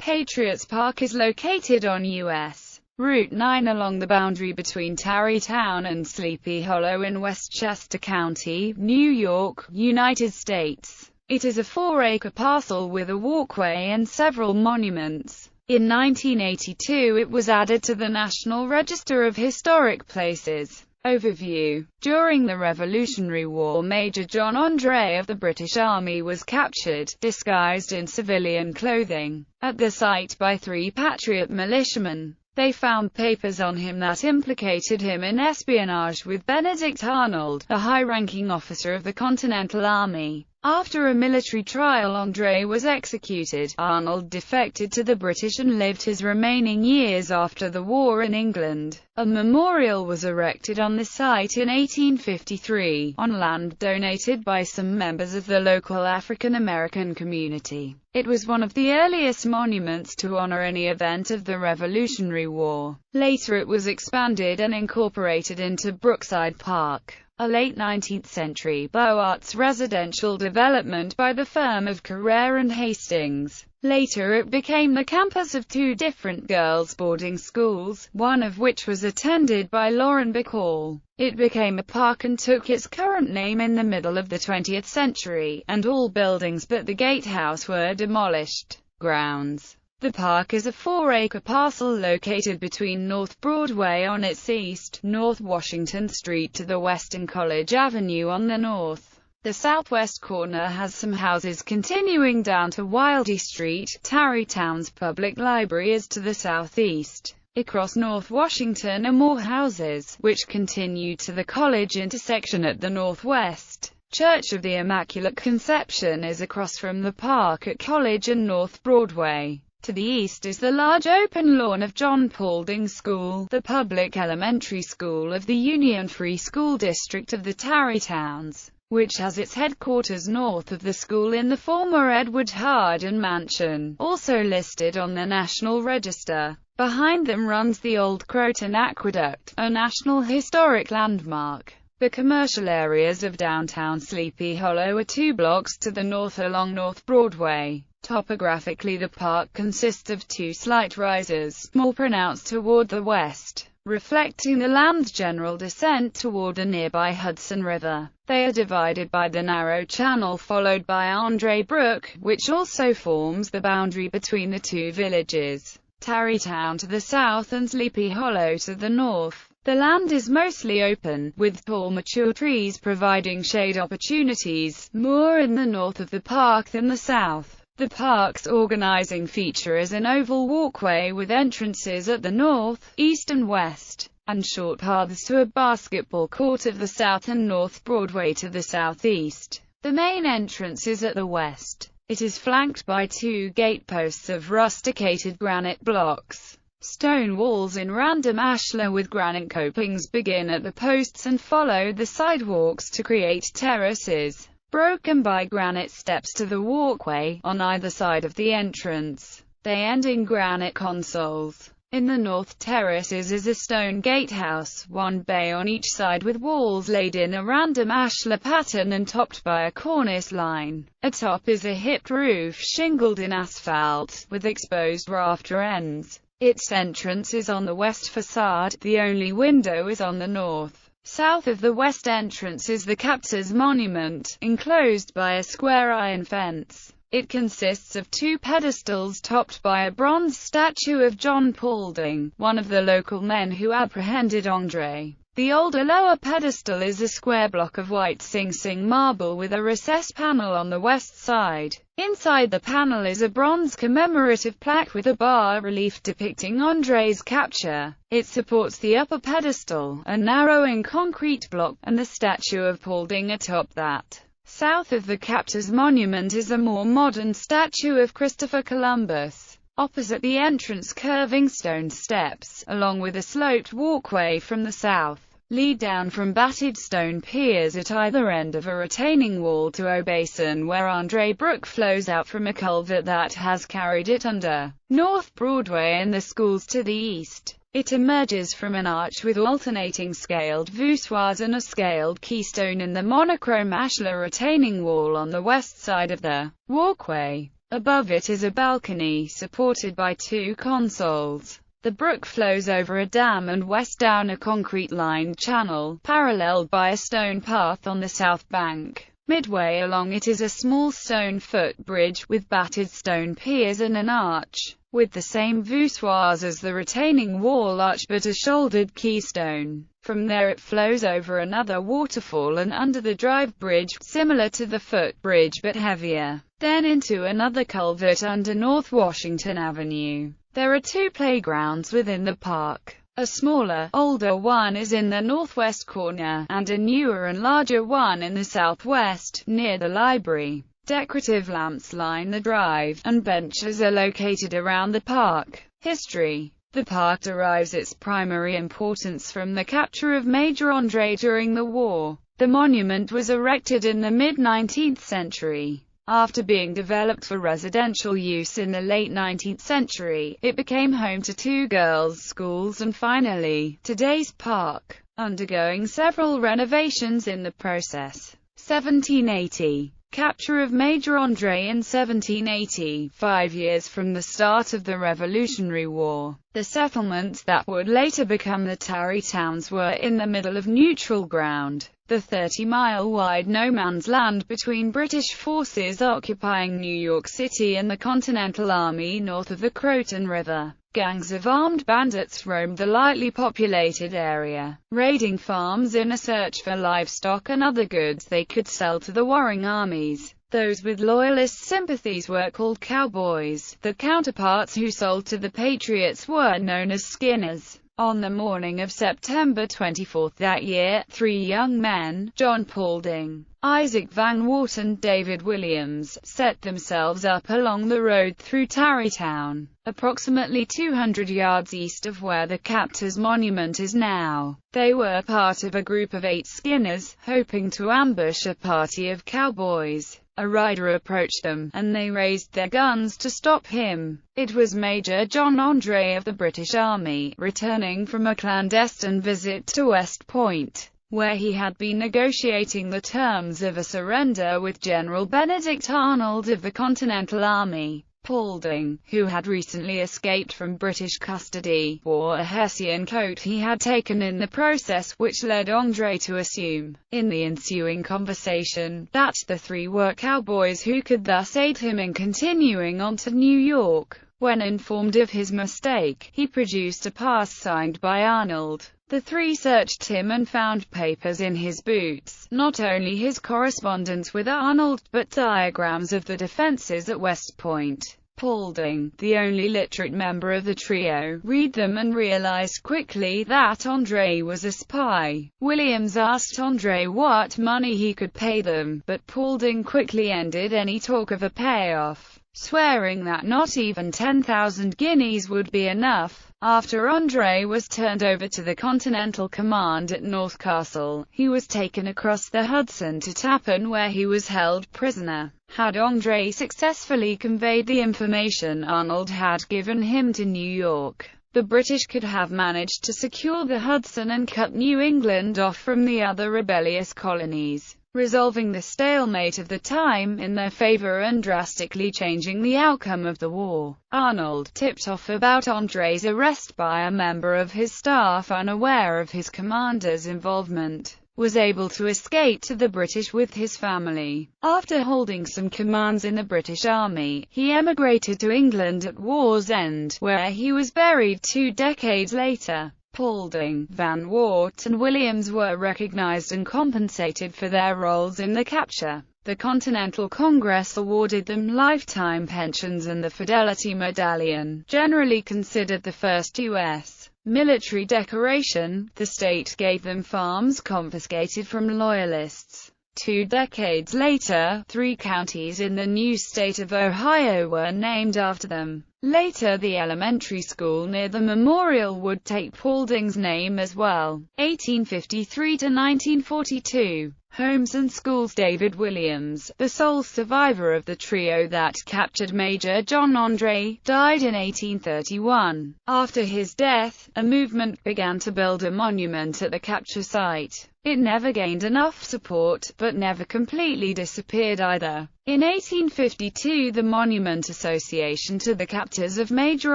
Patriot Park is located on U.S. Route 9 along the boundary between Tarrytown and Sleepy Hollow in Westchester County, New York, United States. It is a 4-acre parcel with a walkway and several monuments. In 1982 it was added to the National Register of Historic Places. Overview. During the Revolutionary War, Major John Andre of the British Army was captured, disguised in civilian clothing, at the site by 3 Patriot militiamen. They found papers on him that implicated him in espionage with Benedict Arnold, a high-ranking officer of the Continental Army. After a military trial, Andre was executed. Arnold defected to the British and lived his remaining years after the war in England. A memorial was erected on the site in 1853, on land donated by some members of the local African-American community. It was one of the earliest monuments to honor any event of the Revolutionary War. Later it was expanded and incorporated into Brookside Park, a late 19th century Beaux Arts residential development by the firm of Carrere and Hastings. Later it became the campus of 2 different girls' boarding schools, one of which was attended by Lauren Bacall. It became a park and took its current name in the middle of the 20th century, and all buildings but the gatehouse were demolished. Grounds. The park is a 4-acre parcel located between North Broadway on its east, North Washington Street to the west, and College Avenue on the north. The southwest corner has some houses continuing down to Wildey Street. Tarrytown's public library is to the southeast. Across North Washington are more houses, which continue to the college intersection at the northwest. Church of the Immaculate Conception is across from the park at College and North Broadway. To the east is the large open lawn of John Paulding School, the public elementary school of the Union Free School District of the Tarrytowns, which has its headquarters north of the school in the former Edward Hardin Mansion, also listed on the National Register. Behind them runs the Old Croton Aqueduct, a National Historic Landmark. The commercial areas of downtown Sleepy Hollow are 2 blocks to the north along North Broadway. Topographically, the park consists of 2 slight rises, more pronounced toward the west, reflecting the land's general descent toward the nearby Hudson River. They are divided by the narrow channel followed by Andre Brook, which also forms the boundary between the 2 villages, Tarrytown to the south and Sleepy Hollow to the north. The land is mostly open, with tall mature trees providing shade opportunities, more in the north of the park than the south. The park's organizing feature is an oval walkway with entrances at the north, east and west, and short paths to a basketball court at the south and North Broadway to the southeast. The main entrance is at the west. It is flanked by 2 gateposts of rusticated granite blocks. Stone walls in random ashlar with granite copings begin at the posts and follow the sidewalks to create terraces, broken by granite steps to the walkway, on either side of the entrance. They end in granite consoles. In the north terraces is a stone gatehouse, 1 bay on each side with walls laid in a random ashlar pattern and topped by a cornice line. Atop is a hipped roof shingled in asphalt, with exposed rafter ends. Its entrance is on the west facade, the only window is on the north. South of the west entrance is the Katzes Monument, enclosed by a square iron fence. It consists of 2 pedestals topped by a bronze statue of John Paulding, one of the local men who apprehended Andre. The older lower pedestal is a square block of white Sing Sing marble with a recessed panel on the west side. Inside the panel is a bronze commemorative plaque with a bas-relief depicting Andre's capture. It supports the upper pedestal, a narrowing concrete block, and the statue of Paulding atop that. South of the Katzes Monument is a more modern statue of Christopher Columbus. Opposite the entrance, curving stone steps, along with a sloped walkway from the south, lead down from battered stone piers at either end of a retaining wall to a basin where Andre Brook flows out from a culvert that has carried it under North Broadway and the schools to the east. It emerges from an arch with alternating scaled voussoirs and a scaled keystone in the monochrome ashlar retaining wall on the west side of the walkway. Above it is a balcony supported by two consoles. The brook flows over a dam and west down a concrete-lined channel, paralleled by a stone path on the south bank. Midway along it is a small stone footbridge, with battered stone piers and an arch, with the same voussoirs as the retaining wall arch but a shouldered keystone. From there it flows over another waterfall and under the drive bridge, similar to the footbridge but heavier, then into another culvert under North Washington Avenue. There are two playgrounds within the park. A smaller, older one is in the northwest corner, and a newer and larger one in the southwest, near the library. Decorative lamps line the drive, and benches are located around the park. History. The park derives its primary importance from the capture of Major André during the war. The monument was erected in the mid-19th century. After being developed for residential use in the late 19th century, it became home to two girls' schools and finally, today's park, undergoing several renovations in the process. 1780. Capture of Major André in 1780, 5 years from the start of the Revolutionary War. The settlements that would later become the Tarry Towns were in the middle of neutral ground, the 30-mile-wide no-man's land between British forces occupying New York City and the Continental Army north of the Croton River. Gangs of armed bandits roamed the lightly populated area, raiding farms in a search for livestock and other goods they could sell to the warring armies. Those with Loyalist sympathies were called cowboys. The counterparts who sold to the Patriots were known as skinners. On the morning of September 24 that year, 3 young men, John Paulding, Isaac Van Wart and David Williams, set themselves up along the road through Tarrytown, approximately 200 yards east of where the Katzes Monument is now. They were part of a group of 8 skinners, hoping to ambush a party of cowboys. A rider approached them, and they raised their guns to stop him. It was Major John André of the British Army, returning from a clandestine visit to West Point, where he had been negotiating the terms of a surrender with General Benedict Arnold of the Continental Army. Paulding, who had recently escaped from British custody, wore a Hessian coat he had taken in the process, which led André to assume, in the ensuing conversation, that the 3 were cowboys who could thus aid him in continuing on to New York. When informed of his mistake, he produced a pass signed by Arnold. The 3 searched him and found papers in his boots, not only his correspondence with Arnold, but diagrams of the defenses at West Point. Paulding, the only literate member of the trio, read them and realized quickly that André was a spy. Williams asked André what money he could pay them, but Paulding quickly ended any talk of a payoff, swearing that not even 10,000 guineas would be enough. After André was turned over to the Continental Command at North Castle, he was taken across the Hudson to Tappan, where he was held prisoner. Had André successfully conveyed the information Arnold had given him to New York, the British could have managed to secure the Hudson and cut New England off from the other rebellious colonies, resolving the stalemate of the time in their favor and drastically changing the outcome of the war. Arnold, tipped off about André's arrest by a member of his staff unaware of his commander's involvement, was able to escape to the British with his family. After holding some commands in the British Army, he emigrated to England at war's end, where he was buried 2 decades later. Paulding, Van Wart and Williams were recognized and compensated for their roles in the capture. The Continental Congress awarded them lifetime pensions and the Fidelity Medallion, generally considered the first U.S. military decoration. The state gave them farms confiscated from Loyalists. 2 decades later, 3 counties in the new state of Ohio were named after them. Later the elementary school near the memorial would take Paulding's name as well. 1853 to 1942. Homes and schools. David Williams, the sole survivor of the trio that captured Major John André, died in 1831. After his death, a movement began to build a monument at the capture site. It never gained enough support, but never completely disappeared either. In 1852 the Monument Association to the captors of Major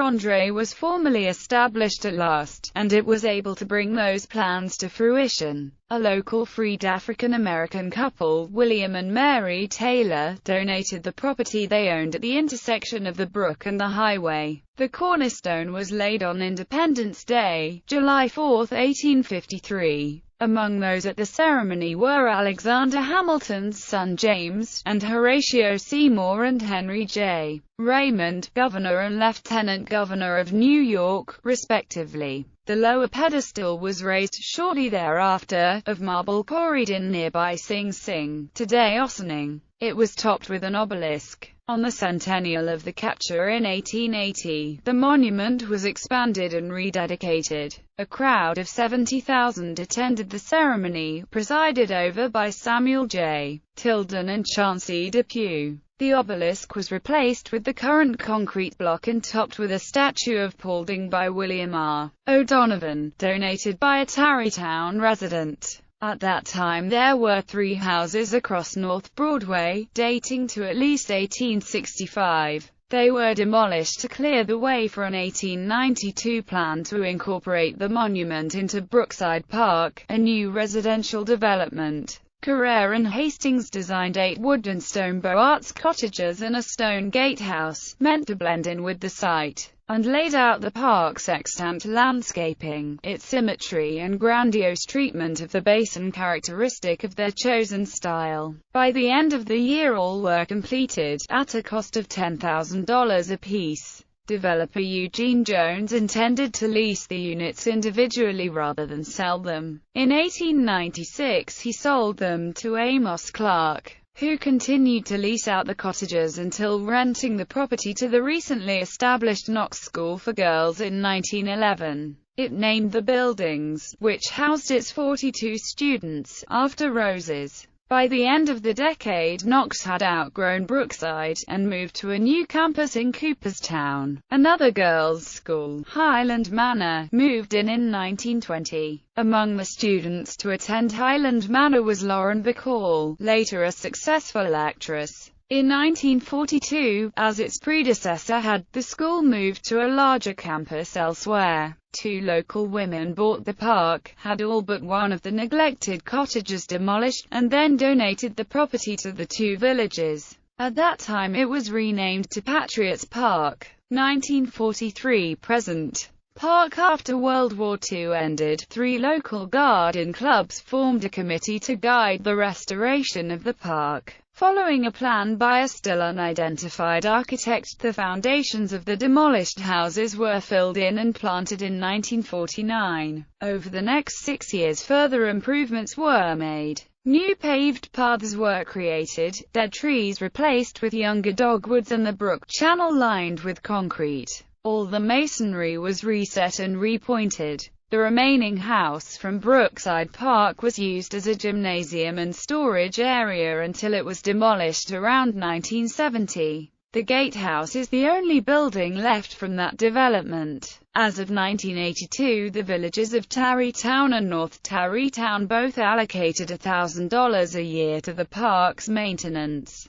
Andre was formally established at last, and it was able to bring those plans to fruition. A local freed African-American couple, William and Mary Taylor, donated the property they owned at the intersection of the brook and the highway. The cornerstone was laid on Independence Day, July 4, 1853. Among those at the ceremony were Alexander Hamilton's son James, and Horatio Seymour and Henry J. Raymond, Governor and Lieutenant Governor of New York, respectively. The lower pedestal was raised shortly thereafter, of marble quarried in nearby Sing Sing, today Ossining. It was topped with an obelisk. On the centennial of the capture in 1880, the monument was expanded and rededicated. A crowd of 70,000 attended the ceremony, presided over by Samuel J. Tilden and Chauncey Depew. The obelisk was replaced with the current concrete block and topped with a statue of Paulding by William R. O'Donovan, donated by a Tarrytown resident. At that time there were 3 houses across North Broadway, dating to at least 1865. They were demolished to clear the way for an 1892 plan to incorporate the monument into Brookside Park, a new residential development. Carrere and Hastings designed 8 wood and stone Beaux-Arts cottages and a stone gatehouse, meant to blend in with the site, and laid out the park's extant landscaping, its symmetry and grandiose treatment of the basin characteristic of their chosen style. By the end of the year all were completed, at a cost of $10,000 apiece. Developer Eugene Jones intended to lease the units individually rather than sell them. In 1896 he sold them to Amos Clark, who continued to lease out the cottages until renting the property to the recently established Knox School for Girls in 1911. It named the buildings, which housed its 42 students, after roses. By the end of the decade, Knox had outgrown Brookside, and moved to a new campus in Cooperstown. Another girls' school, Highland Manor, moved in 1920. Among the students to attend Highland Manor was Lauren Bacall, later a successful actress. In 1942, as its predecessor had, the school moved to a larger campus elsewhere. 2 local women bought the park, had all but one of the neglected cottages demolished, and then donated the property to the 2 villages. At that time it was renamed to Patriot Park. 1943 present. Park. After World War II ended, 3 local garden clubs formed a committee to guide the restoration of the park. Following a plan by a still unidentified architect, the foundations of the demolished houses were filled in and planted in 1949. Over the next 6 years further improvements were made. New paved paths were created, dead trees replaced with younger dogwoods and the brook channel lined with concrete. All the masonry was reset and repointed. The remaining house from Brookside Park was used as a gymnasium and storage area until it was demolished around 1970. The gatehouse is the only building left from that development. As of 1982, the villages of Tarrytown and North Tarrytown both allocated $1,000 a year to the park's maintenance.